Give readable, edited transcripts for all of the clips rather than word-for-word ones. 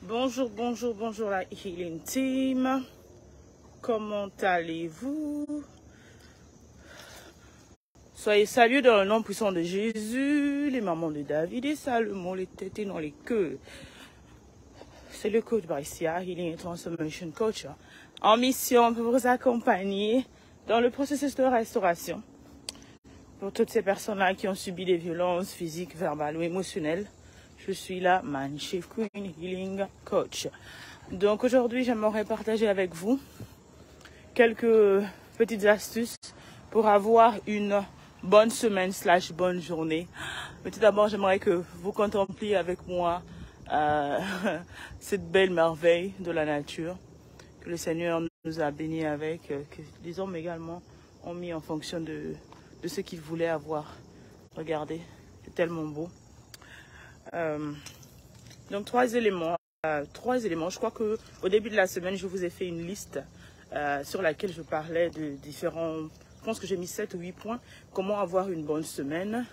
Bonjour, bonjour, bonjour la Healing Team. Comment allez-vous? Soyez salués dans le nom puissant de Jésus, les mamans de David et Salomon, les têtes et non les queues. C'est le coach Brycia, Healing and Transformation Coach, en mission pour vous accompagner dans le processus de restauration. Pour toutes ces personnes-là qui ont subi des violences physiques, verbales ou émotionnelles, je suis la Man Chief Queen Healing Coach. Donc aujourd'hui, j'aimerais partager avec vous quelques petites astuces pour avoir une bonne semaine / bonne journée. Mais tout d'abord, j'aimerais que vous contempliez avec moi cette belle merveille de la nature que le Seigneur nous a bénis avec, que les hommes également ont mis en fonction de ce qu'ils voulaient avoir. Regardez, c'est tellement beau. Donc trois éléments. Je crois que au début de la semaine, je vous ai fait une liste sur laquelle je parlais de différents. Je pense que j'ai mis 7 ou 8 points. Comment avoir une bonne semaine.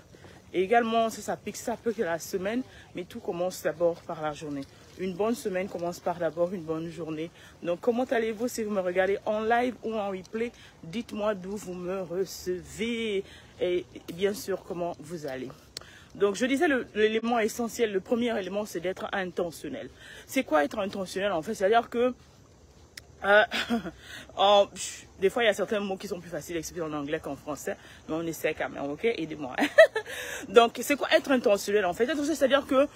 Et également, ça pique ça peu que la semaine, mais tout commence d'abord par la journée. Une bonne semaine commence par d'abord une bonne journée. Donc, comment allez-vous si vous me regardez en live ou en replay? Dites-moi d'où vous me recevez et bien sûr comment vous allez. Donc, je disais l'élément essentiel, le premier élément, c'est d'être intentionnel. C'est quoi être intentionnel en fait? C'est-à-dire que des fois, il y a certains mots qui sont plus faciles à expliquer en anglais qu'en français, mais on essaie quand même, ok? Aidez-moi. Donc, c'est quoi être intentionnel en fait? C'est-à-dire que,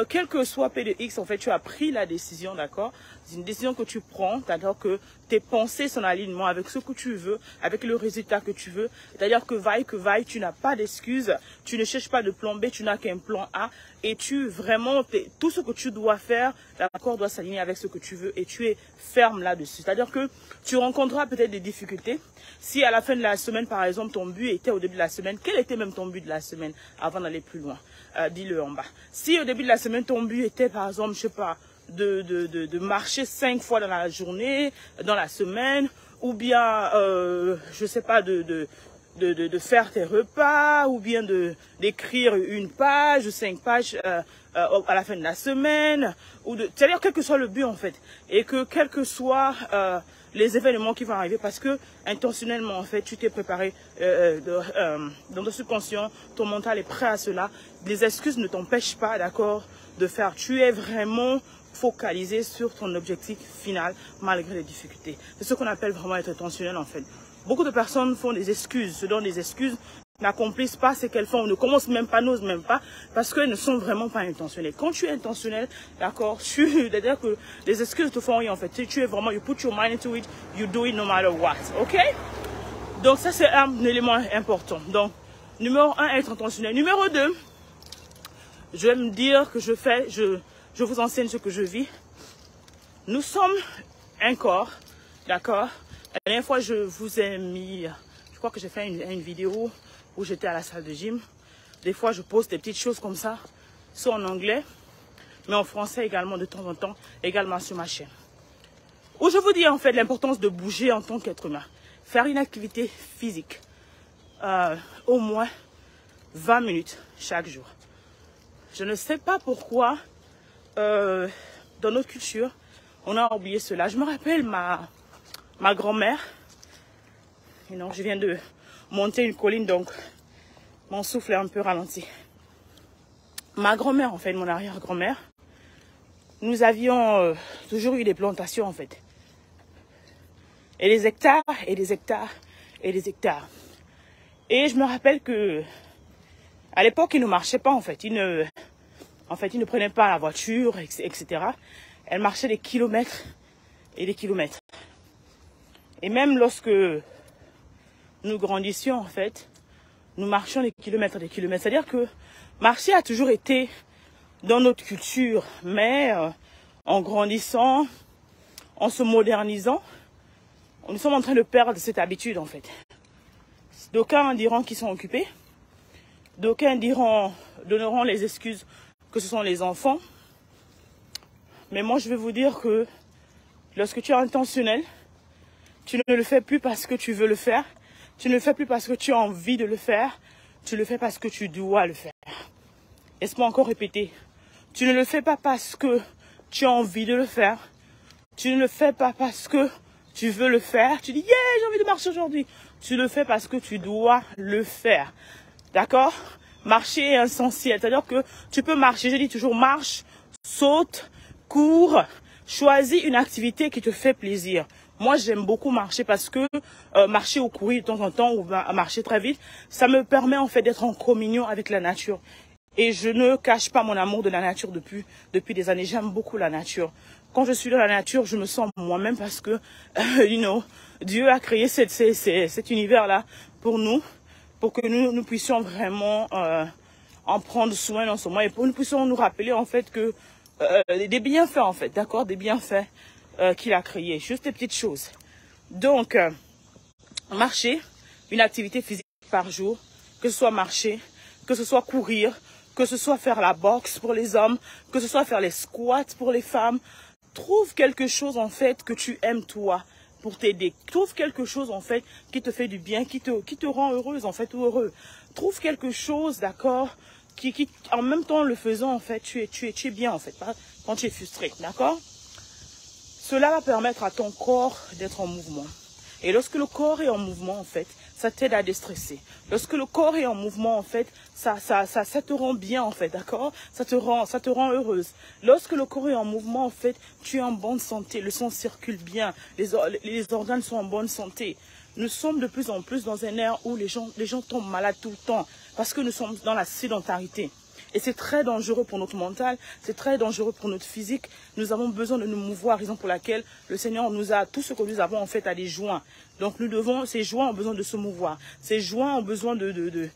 quel que soit P de X, en fait, tu as pris la décision, d'accord? C'est une décision que tu prends, c'est-à-dire que tes pensées sont en alignement avec ce que tu veux, avec le résultat que tu veux. C'est-à-dire que vaille, tu n'as pas d'excuses, tu ne cherches pas de plan B, tu n'as qu'un plan A. Et tout ce que tu dois faire, d'accord, doit s'aligner avec ce que tu veux et tu es ferme là-dessus. C'est-à-dire que tu rencontreras peut-être des difficultés. Si à la fin de la semaine, par exemple, ton but était au début de la semaine, quel était même ton but de la semaine avant d'aller plus loin? Dis-le en bas. Si au début de la semaine, ton but était, par exemple, je sais pas, de marcher 5 fois dans la journée, dans la semaine, ou bien, je sais pas, de faire tes repas, ou bien d'écrire une page ou 5 pages à la fin de la semaine, c'est-à-dire quel que soit le but en fait, et que quel que soit les événements qui vont arriver, parce que intentionnellement en fait tu t'es préparé dans ton subconscient, ton mental est prêt à cela, les excuses ne t'empêchent pas, d'accord, de faire, tu es vraiment focalisé sur ton objectif final malgré les difficultés. C'est ce qu'on appelle vraiment être intentionnel en fait. Beaucoup de personnes font des excuses, se donnent des excuses, n'accomplissent pas ce qu'elles font, ne commencent même pas, n'osent même pas, parce qu'elles ne sont vraiment pas intentionnelles. Quand tu es intentionnel, d'accord, c'est-à-dire que les excuses te font rien en fait. Tu es vraiment, you put your mind into it, you do it no matter what, ok? Donc ça c'est un élément important. Donc, numéro 1, être intentionnel. Numéro 2, je vais me dire que je vous enseigne ce que je vis. Nous sommes un corps, d'accord? La dernière fois, je vous ai mis, je crois que j'ai fait une vidéo où j'étais à la salle de gym. Des fois, je pose des petites choses comme ça, soit en anglais, mais en français également de temps en temps, également sur ma chaîne. Où je vous dis en fait l'importance de bouger en tant qu'être humain. Faire une activité physique, au moins 20 minutes chaque jour. Je ne sais pas pourquoi, dans notre culture, on a oublié cela. Je me rappelle ma grand-mère, et non, je viens de monter une colline, donc mon souffle est un peu ralenti. Ma grand-mère, en fait, mon arrière-grand-mère, nous avions toujours eu des plantations, en fait. Et des hectares, et des hectares, et des hectares. Et je me rappelle que à l'époque, ils ne marchaient pas, en fait. Ils ne prenaient pas la voiture, etc. Elle marchait des kilomètres et des kilomètres. Et même lorsque nous grandissions, en fait, nous marchions des kilomètres et des kilomètres. C'est-à-dire que marcher a toujours été dans notre culture, mais en grandissant, en se modernisant, nous sommes en train de perdre cette habitude, en fait. D'aucuns diront qu'ils sont occupés. D'aucuns donneront les excuses que ce sont les enfants. Mais moi, je vais vous dire que lorsque tu es intentionnel, tu ne le fais plus parce que tu veux le faire. Tu ne le fais plus parce que tu as envie de le faire. Tu le fais parce que tu dois le faire. Laisse-moi encore répéter. Tu ne le fais pas parce que tu as envie de le faire. Tu ne le fais pas parce que tu veux le faire. Tu dis, yeah, j'ai envie de marcher aujourd'hui. Tu le fais parce que tu dois le faire. D'accord? Marcher est essentiel. C'est-à-dire que tu peux marcher. Je dis toujours marche, saute, cours. Choisis une activité qui te fait plaisir. Moi, j'aime beaucoup marcher parce que marcher ou courir de temps en temps ou marcher très vite, ça me permet en fait d'être en communion avec la nature. Et je ne cache pas mon amour de la nature depuis des années. J'aime beaucoup la nature. Quand je suis dans la nature, je me sens moi-même parce que, Dieu a créé cet univers-là pour nous, pour que nous puissions vraiment en prendre soin en ce moment et pour que nous puissions nous rappeler en fait que des bienfaits en fait, d'accord, des bienfaits qu'il a créés, juste des petites choses. Donc, marcher, une activité physique par jour, que ce soit marcher, que ce soit courir, que ce soit faire la boxe pour les hommes, que ce soit faire les squats pour les femmes. Trouve quelque chose en fait que tu aimes toi pour t'aider. Trouve quelque chose en fait qui te fait du bien, qui te rend heureuse en fait ou heureux. Trouve quelque chose, d'accord, qui en même temps le faisant en fait, tu es bien en fait, pas quand tu es frustré, d'accord? Cela va permettre à ton corps d'être en mouvement. Et lorsque le corps est en mouvement, en fait, ça t'aide à déstresser. Lorsque le corps est en mouvement, en fait, ça te rend bien, en fait, d'accord? Ça te rend heureuse. Lorsque le corps est en mouvement, en fait, tu es en bonne santé. Le sang circule bien. Les organes sont en bonne santé. Nous sommes de plus en plus dans un ère où les gens tombent malades tout le temps parce que nous sommes dans la sédentarité. Et c'est très dangereux pour notre mental, c'est très dangereux pour notre physique. Nous avons besoin de nous mouvoir, raison pour laquelle le Seigneur nous a, tout ce que nous avons en fait a des joints. Donc ces joints ont besoin de se mouvoir. Ces joints ont besoin de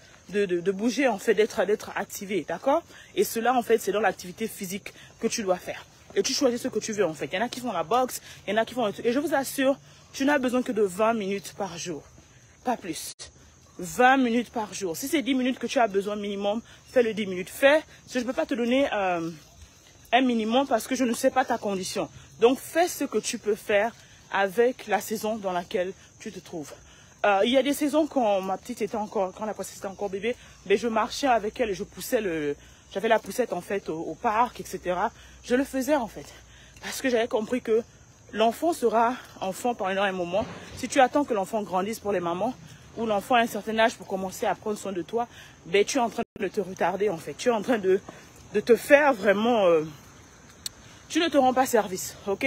bouger, en fait, d'être activés, d'accord? Et cela, en fait, c'est dans l'activité physique que tu dois faire. Et tu choisis ce que tu veux, en fait. Il y en a qui font la boxe, il y en a qui font... Et je vous assure, tu n'as besoin que de 20 minutes par jour, pas plus. 20 minutes par jour. Si c'est 10 minutes que tu as besoin minimum, fais-le 10 minutes. Je ne peux pas te donner un minimum parce que je ne sais pas ta condition. Donc, fais ce que tu peux faire avec la saison dans laquelle tu te trouves. Il y a des saisons quand ma petite était encore, quand la princesse était encore bébé, mais je marchais avec elle et je poussais j'avais la poussette en fait au parc, etc. Je le faisais en fait. Parce que j'avais compris que l'enfant sera enfant pendant un moment. Si tu attends que l'enfant grandisse pour les mamans, ou l'enfant a un certain âge pour commencer à prendre soin de toi, ben, tu es en train de te retarder en fait. Tu es en train de te faire vraiment... tu ne te rends pas service, ok?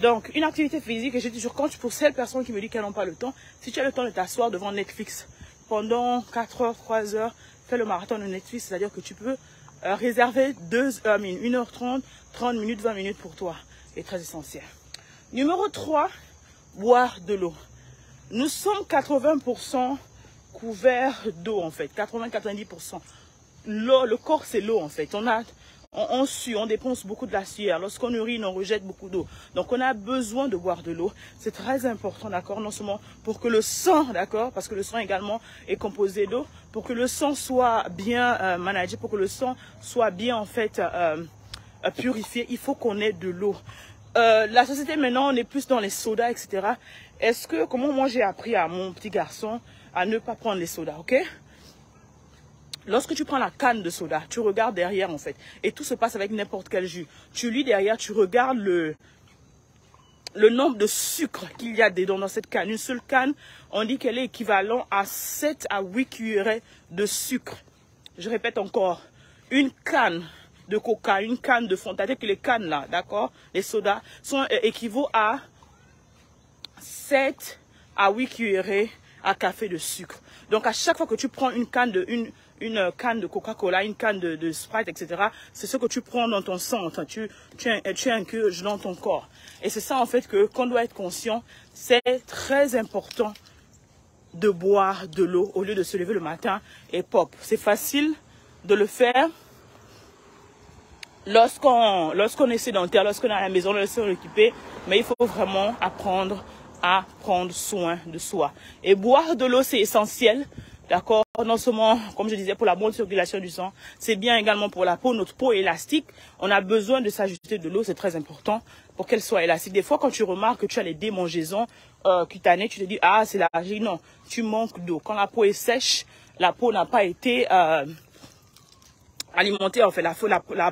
Donc, une activité physique, et je dis toujours, pour celles personnes qui me disent qu'elles n'ont pas le temps, si tu as le temps de t'asseoir devant Netflix pendant 4 heures, 3 heures, fais le marathon de Netflix, c'est-à-dire que tu peux réserver 1h30, 30 minutes, 20 minutes pour toi. C'est très essentiel. Numéro 3, boire de l'eau. Nous sommes 80% couverts d'eau en fait, 80-90%. L'eau, le corps c'est l'eau en fait. On sue, on dépense beaucoup de la sueur. Lorsqu'on urine, on rejette beaucoup d'eau. Donc on a besoin de boire de l'eau. C'est très important, d'accord, non seulement pour que le sang, d'accord, parce que le sang également est composé d'eau, pour que le sang soit bien managé, pour que le sang soit bien en fait purifié, il faut qu'on ait de l'eau. La société maintenant, on est plus dans les sodas, etc. Comment moi j'ai appris à mon petit garçon à ne pas prendre les sodas, ok? Lorsque tu prends la canne de soda, tu regardes derrière en fait. Et tout se passe avec n'importe quel jus. Tu lis derrière, tu regardes le nombre de sucre qu'il y a dedans dans cette canne. Une seule canne, on dit qu'elle est équivalente à 7 à 8 cuillerées de sucre. Je répète encore, une canne de coca, une canne de Fanta, c'est-à-dire que les cannes là, d'accord, les sodas, équivaut à 7 à 8 cuillerées à café de sucre. Donc à chaque fois que tu prends une canne de Coca-Cola, une canne de Sprite, etc., c'est ce que tu prends dans ton sang, tu incurges dans ton corps. Et c'est ça en fait qu'on doit être conscient, c'est très important de boire de l'eau au lieu de se lever le matin et pop. C'est facile de le faire lorsqu'on est sédentaire, lorsqu'on est à la maison, lorsqu'on est occupé, mais il faut vraiment apprendre à prendre soin de soi. Et boire de l'eau, c'est essentiel, d'accord? Non seulement, comme je disais, pour la bonne circulation du sang, c'est bien également pour la peau. Notre peau est élastique, on a besoin de s'ajouter de l'eau, c'est très important pour qu'elle soit élastique. Des fois, quand tu remarques que tu as les démangeaisons cutanées, tu te dis, ah, c'est l'allergie. Non, tu manques d'eau. Quand la peau est sèche, la peau n'a pas été alimenter, en fait, la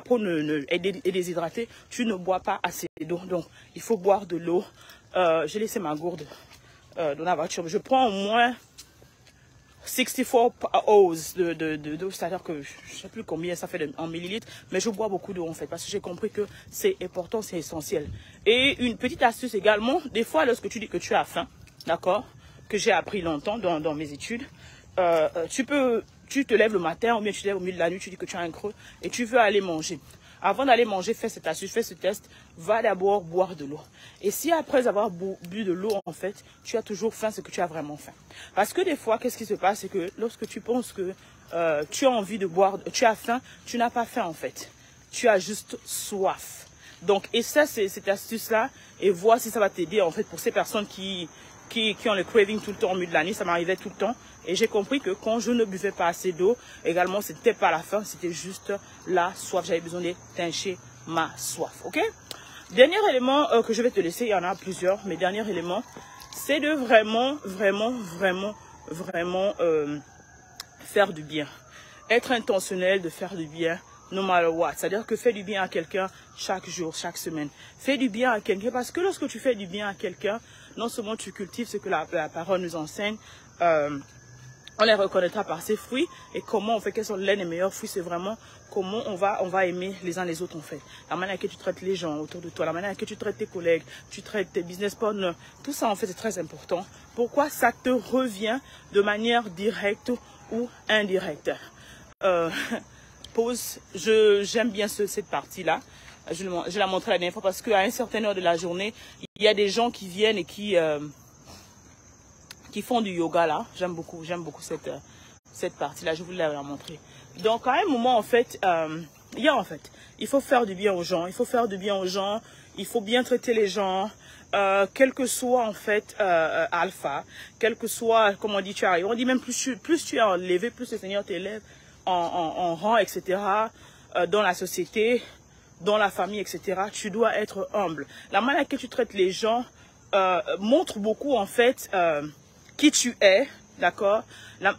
peau est déshydratée, tu ne bois pas assez d'eau. Donc, il faut boire de l'eau. J'ai laissé ma gourde dans la voiture. Je prends au moins 64 oz d'eau, c'est-à-dire que je ne sais plus combien ça fait en millilitres, mais je bois beaucoup d'eau en fait, parce que j'ai compris que c'est important, c'est essentiel. Et une petite astuce également, des fois lorsque tu dis que tu as faim, d'accord, que j'ai appris longtemps dans mes études, tu te lèves le matin ou bien tu te lèves au milieu de la nuit, tu dis que tu as un creux et tu veux aller manger. Avant d'aller manger, fais cette astuce, fais ce test, va d'abord boire de l'eau. Et si après avoir bu de l'eau, en fait, tu as toujours faim, c'est que tu as vraiment faim. Parce que des fois, qu'est-ce qui se passe, c'est que lorsque tu penses que tu as envie de boire, tu as faim, tu n'as pas faim en fait. Tu as juste soif. Donc, essaie cette astuce-là et vois si ça va t'aider en fait pour ces personnes qui ont le craving tout le temps au milieu de la nuit, ça m'arrivait tout le temps. Et j'ai compris que quand je ne buvais pas assez d'eau, également, c'était pas la faim, c'était juste la soif. J'avais besoin d'étancher ma soif, ok? Dernier élément que je vais te laisser, il y en a plusieurs, mais dernier élément, c'est de vraiment faire du bien. Être intentionnel de faire du bien, no matter what. C'est-à-dire que fais du bien à quelqu'un chaque jour, chaque semaine. Fais du bien à quelqu'un parce que lorsque tu fais du bien à quelqu'un, non seulement tu cultives ce que la parole nous enseigne, on les reconnaîtra par ses fruits. Et comment on fait, quels sont les meilleurs fruits, c'est vraiment comment on va aimer les uns les autres en fait. La manière que tu traites les gens autour de toi, la manière que tu traites tes collègues, tu traites tes business partners, tout ça en fait c'est très important. Pourquoi? Ça te revient de manière directe ou indirecte. Pause, j'aime bien cette partie-là. Je la montrerai la dernière fois parce qu'à une certaine heure de la journée, il y a des gens qui viennent et qui font du yoga là. J'aime beaucoup cette partie-là. Je voulais la montrer. Donc à un moment en fait, il faut faire du bien aux gens. Il faut faire du bien aux gens. Il faut bien traiter les gens. Quel que soit en fait alpha, quel que soit comment on dit tu arrives. On dit même plus tu es enlevé, plus le Seigneur t'élève en rang, etc. Dans la société, dans la famille, etc. Tu dois être humble. La manière que tu traites les gens montre beaucoup en fait qui tu es, d'accord,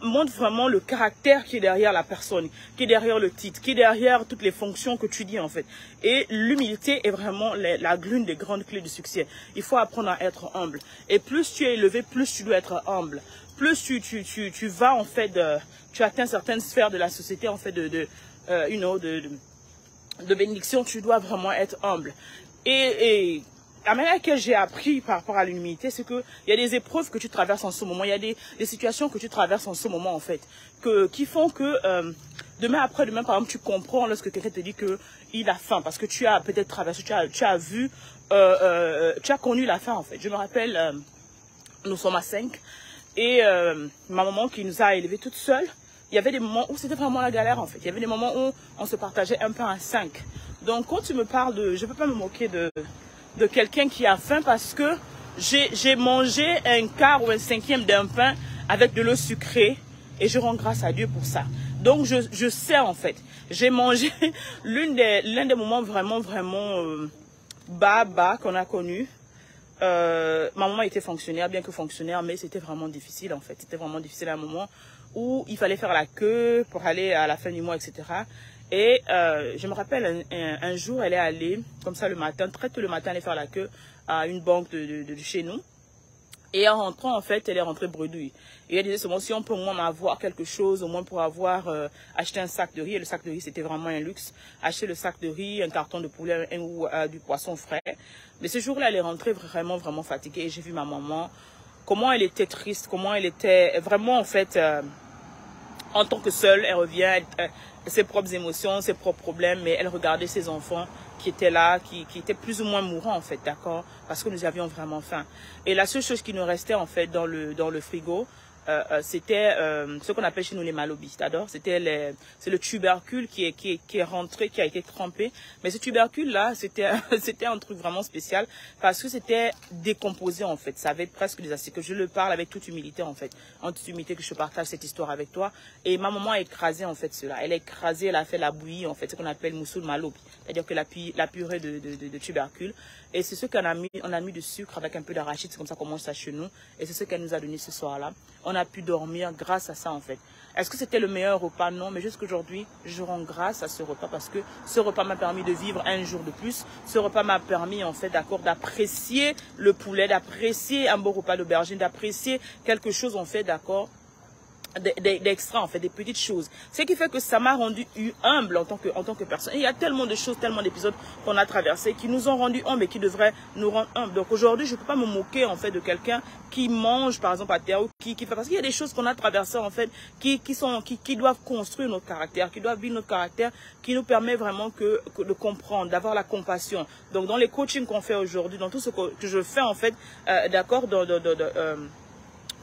montre vraiment le caractère qui est derrière la personne, qui est derrière le titre, qui est derrière toutes les fonctions que tu dis en fait. Et l'humilité est vraiment l'une des grandes clés du succès. Il faut apprendre à être humble. Et plus tu es élevé, plus tu dois être humble. Plus tu vas en fait, tu atteins certaines sphères de la société en fait de bénédiction, tu dois vraiment être humble. Et la manière que j'ai appris par rapport à l'humilité, c'est qu'il y a des épreuves que tu traverses en ce moment, il y a des situations que tu traverses en ce moment en fait, qui font que demain après-demain, par exemple, tu comprends lorsque quelqu'un te dit qu'il a faim, parce que tu as peut-être traversé, tu as vu, tu as connu la faim en fait. Je me rappelle, nous sommes à 5 et ma maman qui nous a élevés toute seule, il y avait des moments où c'était vraiment la galère en fait. Il y avait des moments où on se partageait un pain à 5. Donc quand tu me parles je ne peux pas me moquer de quelqu'un qui a faim parce que j'ai mangé un quart ou un cinquième d'un pain avec de l'eau sucrée et je rends grâce à Dieu pour ça. Donc je sais en fait, j'ai mangé l'un des moments vraiment bas qu'on a connu. Ma maman était fonctionnaire, bien que fonctionnaire, mais c'était vraiment difficile en fait. C'était vraiment difficile à un moment où il fallait faire la queue pour aller à la fin du mois, etc. Et je me rappelle un jour, elle est allée, comme ça le matin, très tôt le matin, aller faire la queue à une banque de chez nous. Et en rentrant, en fait, elle est rentrée bredouille. Et elle disait seulement, si on peut au moins avoir quelque chose, au moins pour avoir acheté un sac de riz. Et le sac de riz, c'était vraiment un luxe. Acheter le sac de riz, un carton de poulet ou du poisson frais. Mais ce jour-là, elle est rentrée vraiment fatiguée. Et j'ai vu ma maman, comment elle était triste, comment elle était vraiment, en fait, en tant que seule, elle revient, ses propres émotions, ses propres problèmes, mais elle regardait ses enfants qui étaient là, qui étaient plus ou moins mourants en fait, d'accord, parce que nous avions vraiment faim. Et la seule chose qui nous restait en fait dans le frigo, c'était ce qu'on appelle chez nous les malobis, d'accord. C'est le tubercule qui est rentré, qui a été trempé. Mais ce tubercule là, c'était un truc vraiment spécial parce que c'était décomposé en fait. Ça avait presque des acides. Que je le parle avec toute humilité en fait, en toute humilité que je partage cette histoire avec toi. Et ma maman a écrasé en fait cela. Elle a écrasé, elle a fait la bouillie en fait, ce qu'on appelle moussoul malobi, c'est-à-dire que la purée de tubercule. Et c'est ce qu'on a mis, on a mis du sucre avec un peu d'arachide, c'est comme ça qu'on mange ça chez nous. Et c'est ce qu'elle nous a donné ce soir-là. On a pu dormir grâce à ça en fait. Est-ce que c'était le meilleur repas? Non, mais jusqu'aujourd'hui, je rends grâce à ce repas parce que ce repas m'a permis de vivre un jour de plus. Ce repas m'a permis, en fait, d'accord, d'apprécier le poulet, d'apprécier un beau repas d'aubergine, d'apprécier quelque chose, en fait, d'accord, d'extra, en fait, des petites choses. Ce qui fait que ça m'a rendu humble en tant que personne. Et il y a tellement de choses, tellement d'épisodes qu'on a traversés qui nous ont rendu humbles et qui devraient nous rendre humbles. Donc aujourd'hui, je ne peux pas me moquer, en fait, de quelqu'un qui mange, par exemple, à terre ou qui fait. Parce qu'il y a des choses qu'on a traversées, en fait, qui doivent construire notre caractère, qui doivent vivre notre caractère, qui nous permet vraiment de comprendre, d'avoir la compassion. Donc dans les coachings qu'on fait aujourd'hui, dans tout ce que je fais, en fait, d'accord,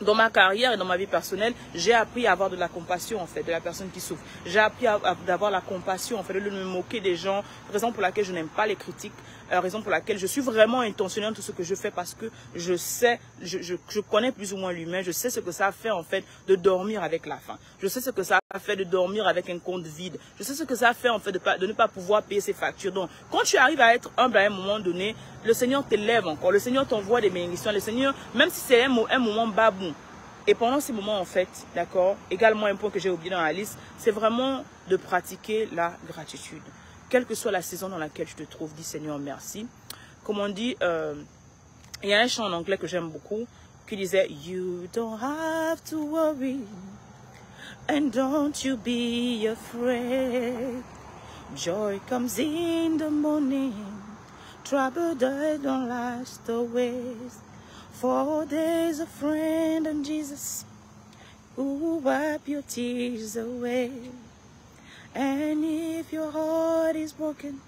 dans ma carrière et dans ma vie personnelle, j'ai appris à avoir de la compassion, en fait, de la personne qui souffre. J'ai appris d'avoir la compassion, en fait, de me moquer des gens, raison pour laquelle je n'aime pas les critiques, raison pour laquelle je suis vraiment intentionnelle dans tout ce que je fais parce que je sais, je connais plus ou moins l'humain, je sais ce que ça fait, en fait, de dormir avec la faim. Je sais ce que ça fait de dormir avec un compte vide. Je sais ce que ça fait, en fait, de ne pas pouvoir payer ses factures. Donc, quand tu arrives à être humble à un moment donné, le Seigneur t'élève encore, le Seigneur t'envoie des bénédictions, le Seigneur, même si c'est un moment babou. Et pendant ces moments, en fait, d'accord, également un point que j'ai oublié dans la liste, c'est vraiment de pratiquer la gratitude. Quelle que soit la saison dans laquelle tu te trouves, dis Seigneur merci. Comme on dit, il y a un chant en anglais que j'aime beaucoup qui disait « You don't have to worry and don't you be afraid. Joy comes in the morning, trouble don't last always. For there's a friend in Jesus who will wipe your tears away. And if your heart is broken,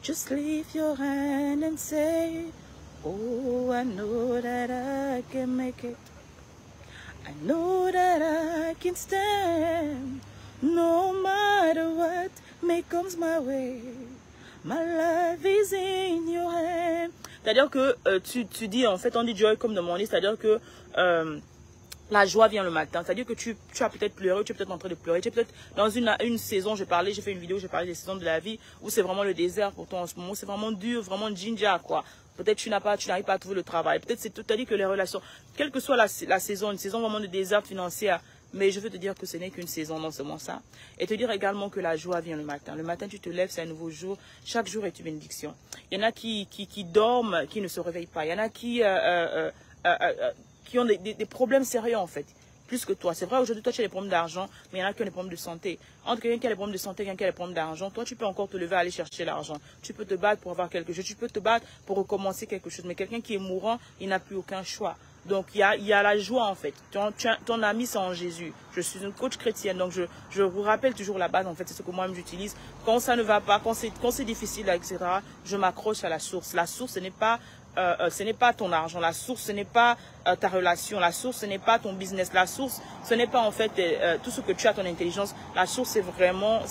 just lift your hand and say, oh, I know that I can make it. I know that I can stand. No matter what may comes my way, my life is in your hand. C'est-à-dire que tu dis, en fait, on dit joy comme dans mon livre, c'est-à-dire que la joie vient le matin. C'est-à-dire que tu as peut-être pleuré, tu es peut-être en train de pleurer, tu es peut-être dans une saison, j'ai fait une vidéo, j'ai parlé des saisons de la vie, où c'est vraiment le désert pour toi en ce moment, c'est vraiment dur, vraiment ginger, quoi. Peut-être tu n'arrives pas à trouver le travail, peut-être c'est tout à dit que les relations, quelle que soit la saison, une saison vraiment de désert financier, mais je veux te dire que ce n'est qu'une saison, non seulement ça. Et te dire également que la joie vient le matin. Le matin, tu te lèves, c'est un nouveau jour. Chaque jour est une bénédiction. Il y en a qui dorment, qui ne se réveillent pas. Il y en a qui ont des problèmes sérieux, en fait. Plus que toi. C'est vrai, aujourd'hui, toi, tu as des problèmes d'argent, mais il y en a qui ont des problèmes de santé. Entre quelqu'un qui a des problèmes de santé et quelqu'un qui a des problèmes d'argent, toi, tu peux encore te lever, aller chercher l'argent. Tu peux te battre pour avoir quelque chose. Tu peux te battre pour recommencer quelque chose. Mais quelqu'un qui est mourant, il n'a plus aucun choix. Donc, il y a la joie, en fait. Ton ami, c'est en Jésus. Je suis une coach chrétienne, donc je vous rappelle toujours la base, en fait, c'est ce que moi-même j'utilise. Quand ça ne va pas, quand c'est difficile, etc., je m'accroche à la source. La source, ce n'est pas ton argent. La source, ce n'est pas ta relation. La source, ce n'est pas ton business. La source, ce n'est pas, en fait, tout ce que tu as, ton intelligence. La source, c'est vraiment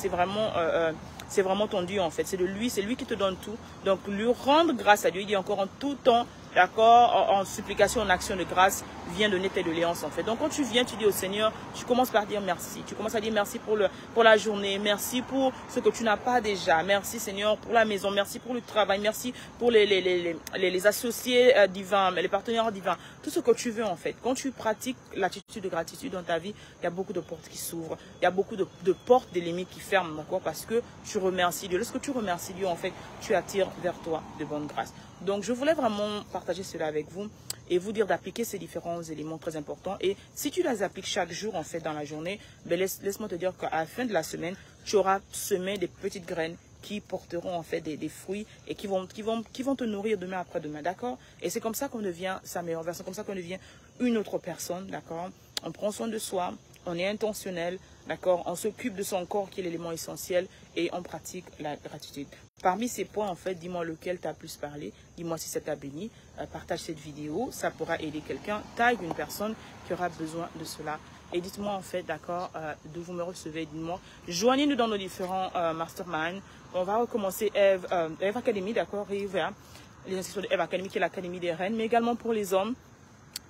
ton Dieu, en fait. C'est lui qui te donne tout. Donc, lui rendre grâce à Dieu, il dit encore en tout temps, d'accord, en supplication, en action de grâce, viens donner tes doléances, en fait. Donc, quand tu viens, tu dis au Seigneur, tu commences par dire merci. Tu commences à dire merci pour la journée, merci pour ce que tu n'as pas déjà. Merci, Seigneur, pour la maison, merci pour le travail, merci pour les associés divins, les partenaires divins. Tout ce que tu veux, en fait. Quand tu pratiques l'attitude de gratitude dans ta vie, il y a beaucoup de portes qui s'ouvrent. Il y a beaucoup de portes des limites qui ferment, d'accord, parce que tu remercies Dieu. Lorsque tu remercies Dieu, en fait, tu attires vers toi de bonnes grâces. Donc, je voulais vraiment partager cela avec vous et vous dire d'appliquer ces différents éléments très importants. Et si tu les appliques chaque jour, en fait, dans la journée, ben laisse-moi te dire qu'à la fin de la semaine, tu auras semé des petites graines qui porteront, en fait, des fruits et qui vont te nourrir demain après demain, d'accord? Et c'est comme ça qu'on devient sa meilleure version, comme ça qu'on devient une autre personne, d'accord? On prend soin de soi, on est intentionnel, d'accord? On s'occupe de son corps qui est l'élément essentiel et on pratique la gratitude. Parmi ces points, en fait, dis-moi lequel t'as plus parlé. Dis-moi si ça t'a béni. Partage cette vidéo. Ça pourra aider quelqu'un. Tag une personne qui aura besoin de cela. Et dites-moi, en fait, d'accord, d'où vous me recevez. Dites-moi. Joignez-nous dans nos différents masterminds. On va recommencer Eve Academy, d'accord, réouvert. Les inscriptions de Eve Academy, qui est l'Académie des Reines, mais également pour les hommes.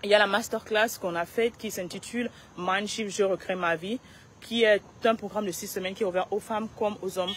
Il y a la masterclass qu'on a faite qui s'intitule Mindshift, je recrée ma vie, qui est un programme de 6 semaines qui est ouvert aux femmes comme aux hommes,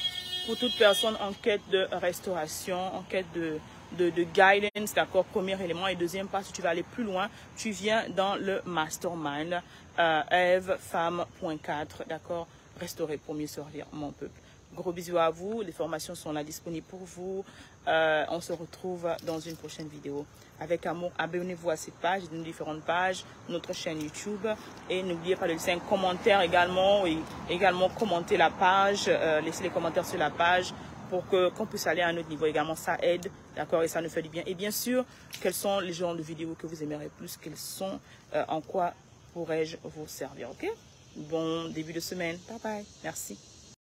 pour toute personne en quête de restauration, en quête de guidance, d'accord, premier élément. Et deuxième pas, si tu vas aller plus loin, tu viens dans le mastermind evefemme.4, d'accord, restaurer pour mieux servir mon peuple. Gros bisous à vous, les formations sont là disponibles pour vous. On se retrouve dans une prochaine vidéo. Avec amour, abonnez-vous à cette page, nos différentes pages, notre chaîne YouTube. Et n'oubliez pas de laisser un commentaire également. Et également commenter la page, laisser les commentaires sur la page pour qu'on puisse aller à un autre niveau. Également, ça aide, d'accord, et ça nous fait du bien. Et bien sûr, quels sont les genres de vidéos que vous aimerez plus, quels sont, en quoi pourrais-je vous servir, ok? Bon début de semaine. Bye bye. Merci.